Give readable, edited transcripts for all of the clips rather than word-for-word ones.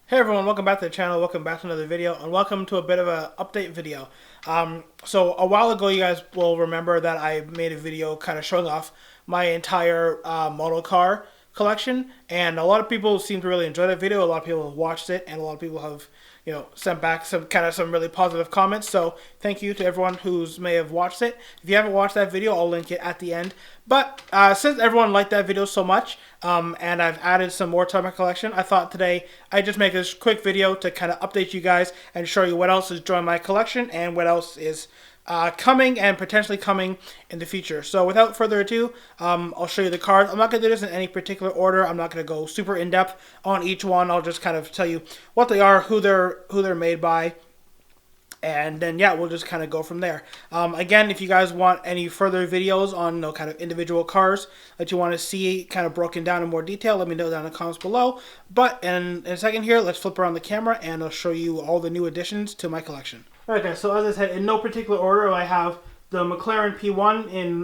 Hey everyone, welcome back to the channel, welcome back to another video, and welcome to a bit of an update video. So a while ago you guys will remember that I made a video kind of showing off my entire model car collection, and a lot of people seem to really enjoy that video. A lot of people have watched it, and a lot of people have, sent back some really positive comments. So thank you to everyone who's may have watched it. If you haven't watched that video, I'll link it at the end. But since everyone liked that video so much, and I've added some more to my collection, I thought today I'd just make this quick video to kind of update you guys and show you what else is joining my collection and what else is coming and potentially coming in the future. So without further ado, I'll show you the cards. I'm not going to do this in any particular order. I'm not going to go super in-depth on each one. I'll just kind of tell you what they are, who they're made by, and then yeah, we'll just kind of go from there. Again, if you guys want any further videos on kind of individual cars that you want to see kind of broken down in more detail, let me know down in the comments below. But in a second here, let's flip around the camera and I'll show you all the new additions to my collection. Alright guys, so as I said, in no particular order, I have the McLaren P1 in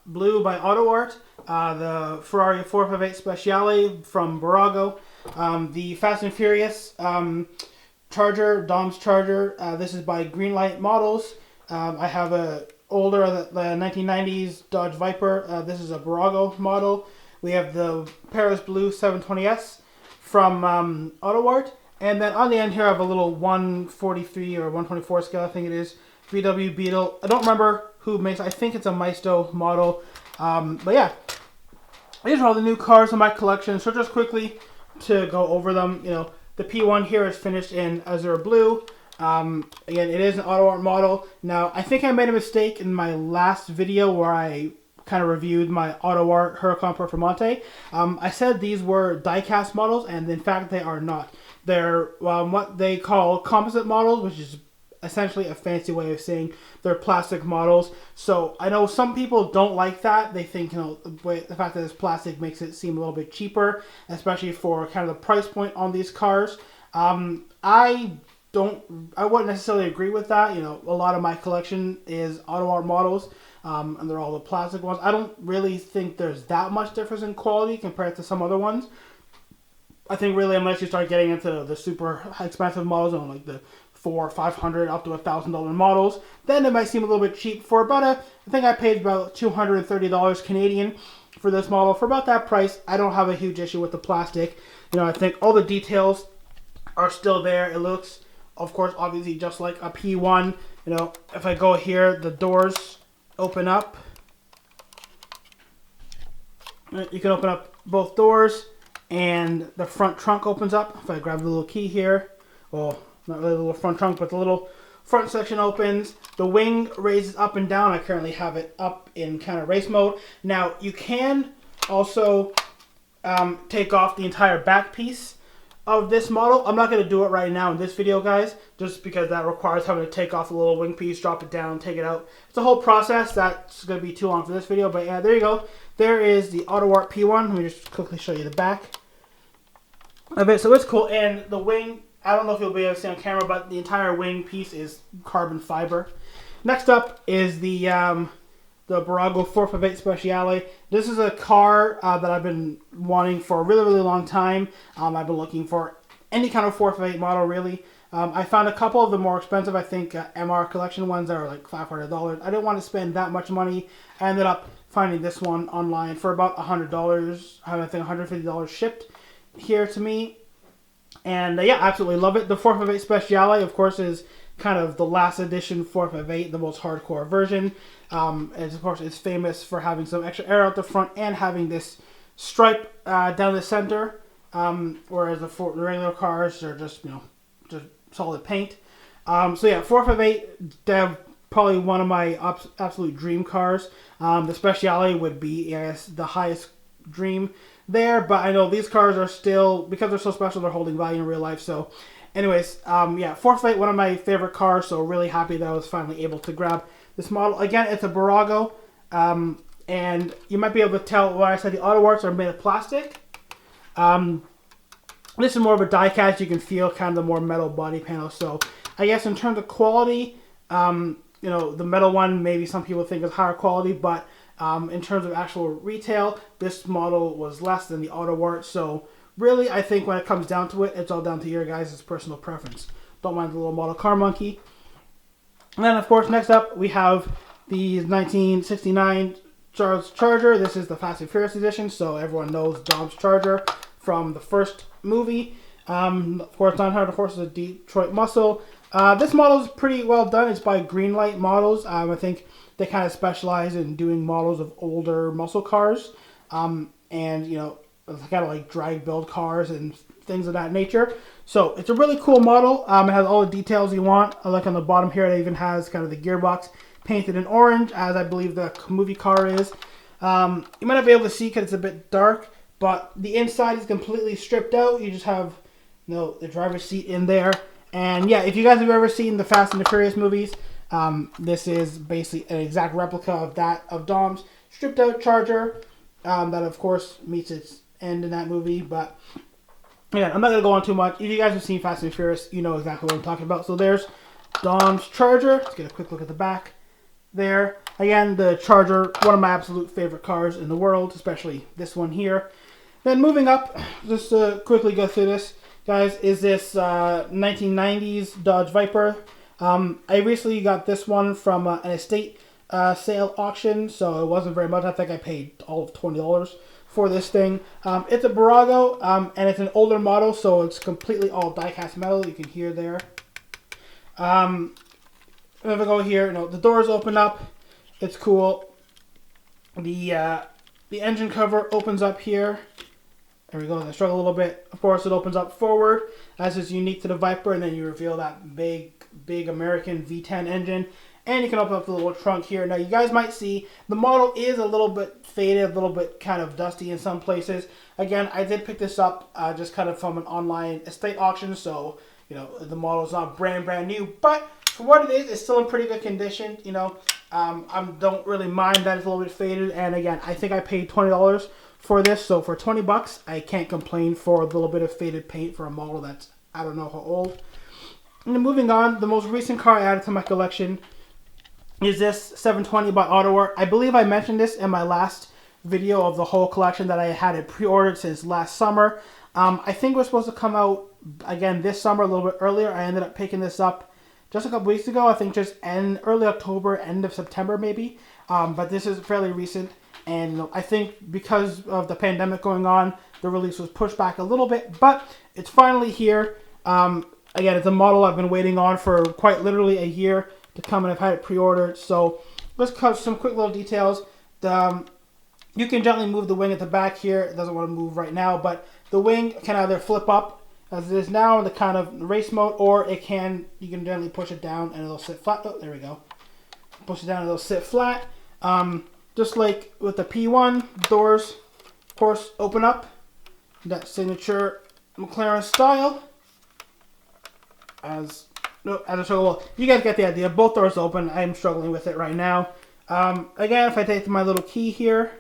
blue by Ottawa, the Ferrari 458 Speciale from Burago, the Fast and Furious Charger, Dom's Charger. This is by Greenlight Models. I have the 1990s Dodge Viper. This is a Burago model. We have the Paris Blue 720S from Ottawa. And then on the end here, I have a little 143 or 124 scale, I think it is, VW Beetle. I don't remember who makes it. I think it's a Maisto model. But yeah, these are all the new cars in my collection. So just quickly to go over them, the P1 here is finished in Azure Blue. Again, it is an auto art model. Now, I think I made a mistake in my last video where I kind of reviewed my auto art Huracan Performante. I said these were die-cast models, and in fact, they are not. They're what they call composite models, which is essentially a fancy way of saying they're plastic models. So I know some people don't like that. They think, the fact that it's plastic makes it seem a little bit cheaper, especially for kind of the price point on these cars. I wouldn't necessarily agree with that. A lot of my collection is auto art models, and they're all the plastic ones. I don't really think there's that much difference in quality compared to some other ones. I think really unless you start getting into the super expensive models, like the $400 or $500 up to $1,000 models, then it might seem a little bit cheap. For about I think I paid about $230 Canadian for this model. For about that price, I don't have a huge issue with the plastic. I think all the details are still there. It looks, of course, obviously just like a P1. If I go here, the doors open up. You can open up both doors, and the front trunk opens up. If I grab the little key here, well, not really the little front trunk, but the little front section opens. The wing raises up and down. I currently have it up in kind of race mode. Now, you can also take off the entire back piece of this model. I'm not going to do it right now in this video, guys, just because that requires having to take off the little wing piece, drop it down, take it out. It's a whole process. That's going to be too long for this video, but yeah, there you go. There is the Ottawa P1. Let me just quickly show you the back of it. So it's cool, and the wing, I don't know if you'll be able to see on camera, but the entire wing piece is carbon fiber. Next up is the Burago 458 Speciale. This is a car that I've been wanting for a really, really long time. I've been looking for any kind of 458 model, really. I found a couple of the more expensive, I think MR collection ones that are like $500. I didn't want to spend that much money. I ended up finding this one online for about $100. I think $150 shipped here to me. And yeah, absolutely love it. The 458 Speciale, of course, is kind of the last edition 458, the most hardcore version. And of course, it's famous for having some extra air out the front and having this stripe down the center, whereas the regular cars are just solid paint. So yeah, 458, probably one of my absolute dream cars. The Speciale would be, I guess, the highest dream there, but I know these cars are still, because they're so special, they're holding value in real life. So anyways, yeah, 458, one of my favorite cars, so really happy that I was finally able to grab this model. Again, it's a Burago, and you might be able to tell why I said the auto arts are made of plastic. This is more of a die cast. You can feel kind of the more metal body panel. So I guess in terms of quality, the metal one maybe some people think is higher quality, but in terms of actual retail, this model was less than the auto art. So really, I think when it comes down to it, it's all down to your guys' personal preference. Don't mind the little model car monkey. And then, of course, next up, we have the 1969 Charles Charger. This is the Fast and Furious edition, so everyone knows Dom's Charger from the first movie. Of course, 900 horses of Detroit muscle. This model is pretty well done. It's by Greenlight Models. I think they kind of specialize in doing models of older muscle cars. And, you know, kind of like drag build cars and things of that nature. So it's a really cool model. It has all the details you want. Like on the bottom here, it even has kind of the gearbox painted in orange, as I believe the movie car is. You might not be able to see because it's a bit dark, but the inside is completely stripped out. You just have, you know, the driver's seat in there. And yeah, if you guys have ever seen the Fast and the Furious movies, this is basically an exact replica of that, of Dom's stripped out Charger. That of course meets its end in that movie, but again, I'm not going to go on too much. If you guys have seen Fast and Furious, you know exactly what I'm talking about. So there's Dom's Charger. Let's get a quick look at the back there. Again, the Charger, one of my absolute favorite cars in the world, especially this one here. Then moving up, just to quickly go through this, guys, is this 1990s Dodge Viper. I recently got this one from an estate sale auction, so it wasn't very much. I think I paid all of $20 for this thing. It's a Barago, and it's an older model, so it's completely all die-cast metal. You can hear there. If I go here, you know, the doors open up. It's cool. The engine cover opens up here. There we go. I struggle a little bit. Of course, it opens up forward, as is unique to the Viper, and then you reveal that big American V10 engine. And you can open up the little trunk here. Now, you guys might see the model is a little bit faded, a little bit kind of dusty in some places. Again, I did pick this up just kind of from an online estate auction, so, you know, the model is not brand new. But for what it is, it's still in pretty good condition, you know. I don't really mind that it's a little bit faded. And again, I think I paid $20 for this, so for 20 bucks, I can't complain for a little bit of faded paint for a model that's, I don't know how old. And then moving on, the most recent car I added to my collection is this 720 by Ottawa. I believe I mentioned this in my last video of the whole collection that I had it pre-ordered since last summer. I think it was supposed to come out again this summer, a little bit earlier. I ended up picking this up just a couple weeks ago. I think just early October, end of September maybe. But this is fairly recent. And you know, I think because of the pandemic going on, the release was pushed back a little bit. But it's finally here. Again, it's a model I've been waiting on for quite literally a year to come, and I've had it pre-ordered. So let's cover some quick little details. You can gently move the wing at the back here. It doesn't want to move right now, but the wing can either flip up as it is now in the kind of race mode, or you can gently push it down and it'll sit flat. Oh, there we go. Push it down and it'll sit flat. Just like with the P1, doors, of course, open up. That signature McLaren style. Well, you guys get the idea. Both doors open. I'm struggling with it right now. Again, if I take my little key here,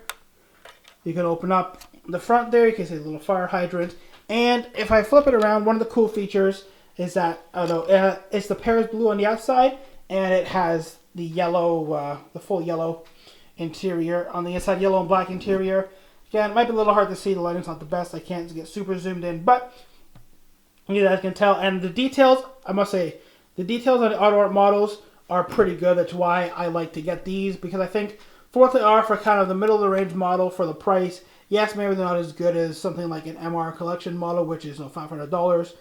you can open up the front there. You can see a little fire hydrant. And if I flip it around, one of the cool features is that, it's the Paris blue on the outside, and it has the yellow, the full yellow interior on the inside, yellow and black interior. Again, it might be a little hard to see. The lighting's not the best. I can't get super zoomed in, but you guys can tell. And the details, I must say, the details on the auto art models are pretty good. That's why I like to get these, because I think for what they are, for kind of the middle of the range model for the price, yes, maybe they're not as good as something like an MR collection model, which is $500,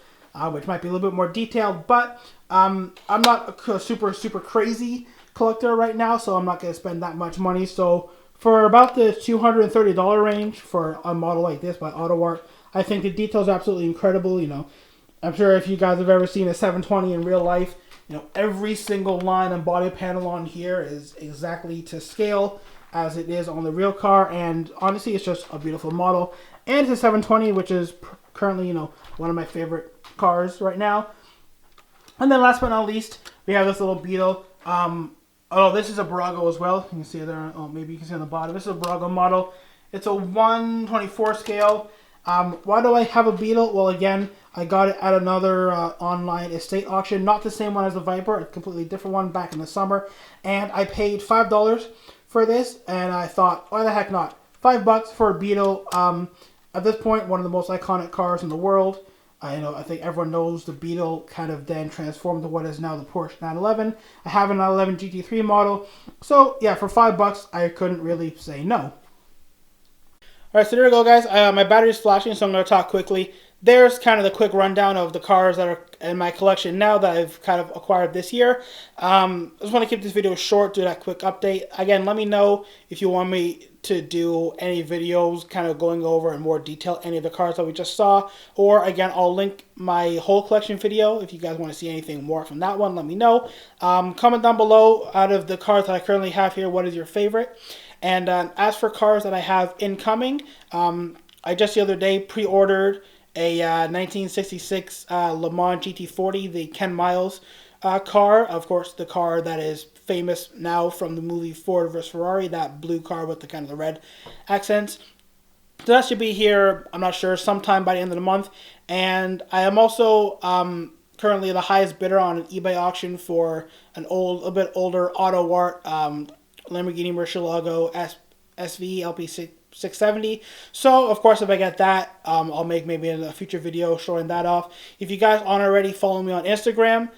which might be a little bit more detailed. But I'm not a super crazy collector right now, so I'm not going to spend that much money. So for about the $230 range for a model like this by Auto Art, I think the details are absolutely incredible. You know, I'm sure if you guys have ever seen a 720 in real life, you know, every single line and body panel on here is exactly to scale as it is on the real car. And honestly, it's just a beautiful model. And it's a 720, which is currently, you know, one of my favorite cars right now. And then last but not least, we have this little Beetle. Oh, this is a Barago as well. You can see it there. Oh, maybe you can see on the bottom. This is a Barago model. It's a 1/24 scale. Why do I have a Beetle? Well, again, I got it at another online estate auction. Not the same one as the Viper. A completely different one back in the summer. And I paid $5 for this. And I thought, why the heck not? $5 for a Beetle. at this point, one of the most iconic cars in the world. I think everyone knows the Beetle kind of then transformed to what is now the Porsche 911. I have a 911 GT3 model. So yeah, for $5, I couldn't really say no. Alright, so there we go, guys. My battery's flashing, so I'm going to talk quickly. There's kind of the quick rundown of the cars that are in my collection now that I've kind of acquired this year. I just want to keep this video short, do that quick update. Again, let me know if you want me to do any videos kind of going over in more detail any of the cars that we just saw. Or again, I'll link my whole collection video. If you guys want to see anything more from that one, let me know. Comment down below, out of the cars that I currently have here, what is your favorite? And as for cars that I have incoming, I just the other day pre-ordered a 1966 Le Mans GT40, the Ken Miles car. Of course, the car that is famous now from the movie Ford vs. Ferrari, that blue car with the kind of the red accents. So that should be here, I'm not sure, sometime by the end of the month. And I am also currently the highest bidder on an eBay auction for a bit older Auto Art Lamborghini Murcielago SV LP670. So of course, if I get that, I'll make maybe a future video showing that off. If you guys aren't already following me on Instagram,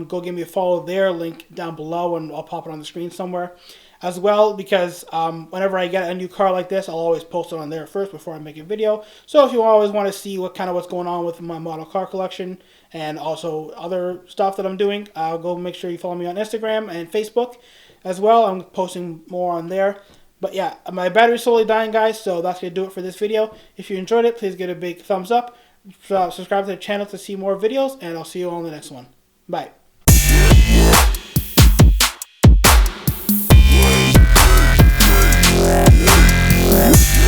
go give me a follow there, link down below, and I'll pop it on the screen somewhere as well, because whenever I get a new car like this, I'll always post it on there first before I make a video. So if you always want to see what's going on with my model car collection and also other stuff that I'm doing, go make sure you follow me on Instagram and Facebook as well. I'm posting more on there. But yeah, my battery's slowly dying, guys, so that's going to do it for this video. If you enjoyed it, please give it a big thumbs up. Subscribe to the channel to see more videos, and I'll see you all in the next one. Bye. Yeah.